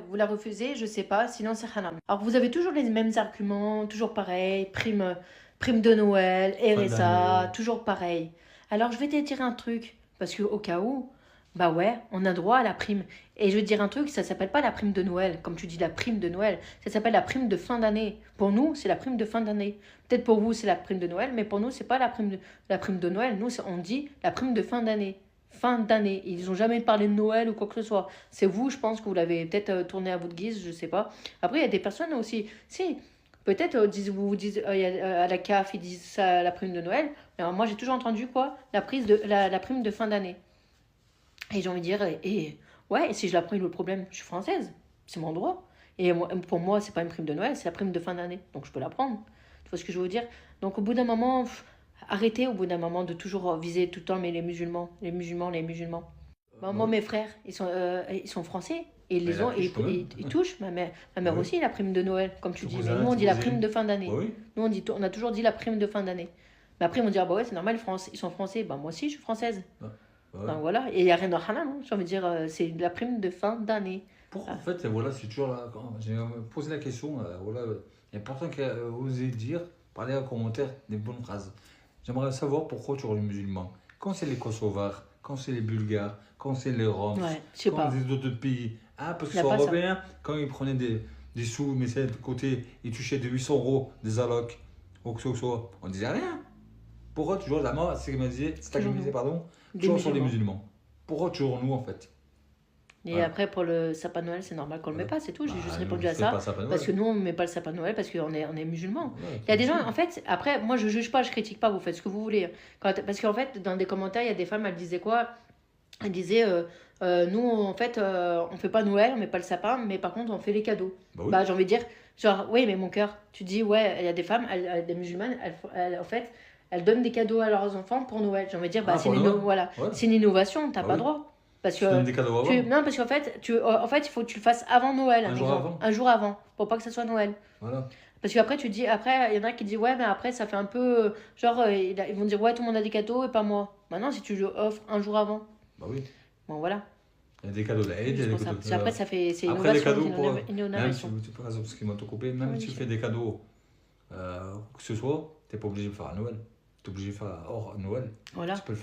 Vous la refusez, je sais pas, sinon c'est haram. Alors vous avez toujours les mêmes arguments, toujours pareil, prime de Noël, Fin RSA, d'année. toujours pareil. Alors je vais te dire un truc, parce que au cas où, bah ouais, on a droit à la prime. Et je vais te dire un truc, ça s'appelle pas la prime de Noël, comme tu dis la prime de Noël, ça s'appelle la prime de fin d'année. Pour nous, c'est la prime de fin d'année. Peut-être pour vous c'est la prime de Noël, mais pour nous c'est pas la prime de Noël. Nous on dit la prime de fin d'année. Fin d'année. Ils n'ont jamais parlé de Noël ou quoi que ce soit. C'est vous, je pense que vous l'avez peut-être tourné à votre guise, je sais pas. Après, il y a des personnes aussi. Si, peut-être vous dites à la CAF, ils disent ça la prime de Noël. Mais alors, moi, j'ai toujours entendu quoi la prime de fin d'année. Et j'ai envie de dire, ouais, et si je la prends, le problème, je suis française. C'est mon droit. Et pour moi, c'est pas une prime de Noël, c'est la prime de fin d'année. Donc je peux la prendre. Tu vois ce que je veux dire? Donc au bout d'un moment, arrêtez au bout d'un moment de toujours viser tout le temps, mais les musulmans, les musulmans, les musulmans. Bah Moi, oui. mes frères, ils sont français. Et ils Mais les la ont, touche et quand même. ils touchent. Ma Bah mère oui. aussi, la prime de Noël, comme tu Tes dis. Mais nous, cousins, on tes dit la prime cousines. de fin Bah d'année. oui. Nous, on a toujours dit la prime de fin d'année. Mais après, ils vont dire, bah ouais, c'est normal, France, ils sont français. Bah moi aussi, je suis française. Ah, bah ouais. Donc voilà, et il n'y a rien de haram, hein. J'ai envie de dire, c'est de la prime de fin d'année. Pour, en Ah, fait, voilà, c'est toujours là. Quand j'ai posé la question, voilà, il y a personne qui a osé dire, parler en commentaire des bonnes phrases. J'aimerais savoir pourquoi tu es musulman. Quand c'est les Kosovars, quand c'est les Bulgares, quand c'est les Roms, ouais, je sais quand pas. c'est d'autres pays. Ah, parce Il qu'ils n'y a sont pas ça. européens, quand ils prenaient des sous, mais c'est de côté, ils touchaient de 800 euros des allocs, ou que ce soit, on disait rien. Pourquoi toujours la mort, c'est Toujours nous, pardon, des toujours sur les musulmans. musulmans. Pourquoi toujours nous en fait? Et Voilà. après, pour le sapin de Noël, c'est normal qu'on le met Voilà. pas, c'est tout. J'ai juste Bah, nous, répondu à c'est ça. pas ça, pas Parce Noël. que nous, on ne met pas le sapin de Noël parce on est musulmans. Voilà, Il y t'es a des gens, musulman. en fait, après, moi, je juge pas, je critique pas, vous faites ce que vous voulez. Parce qu'en fait, dans des commentaires, il y a des femmes, elles disaient quoi? Elles disaient, nous, en fait, on fait pas Noël, on met pas le sapin, mais par contre, on fait les cadeaux. Bah oui. Bah, j'ai envie de dire, genre, oui, mais mon cœur, tu dis, ouais, il y a des femmes, des musulmanes, en fait, elles donnent des cadeaux à leurs enfants pour Noël. J'ai envie de dire, bah, Ah, pour Noël? voilà, Ouais. c'est une innovation, t'as Bah pas oui. droit. Parce Tu donnes que des cadeaux avant. non, parce qu'en fait, en fait, il faut que tu le fasses avant Noël, Un un jour exemple, avant. un jour avant, pour pas que ça soit Noël. Voilà. Parce qu'après, tu dis, après, il y en a qui disent, ouais, mais après, ça fait un peu, genre, ils vont dire, ouais, tout le monde a des cadeaux et pas moi. Maintenant, si tu le offres un jour avant, Bah oui. bon, voilà. Il y a des cadeaux C'est d'aide, il y a juste des pour ça. cadeaux Parce qu'après, c'est Après, les innovation, cadeaux, une même si innovation. tu par exemple, parce qu'ils m'ont tout coupé, Ah même oui, si tu Michel. fais des cadeaux, que ce soit, t'es pas obligé de faire à Noël. T'es obligé de faire hors Noël. Voilà. Tu peux le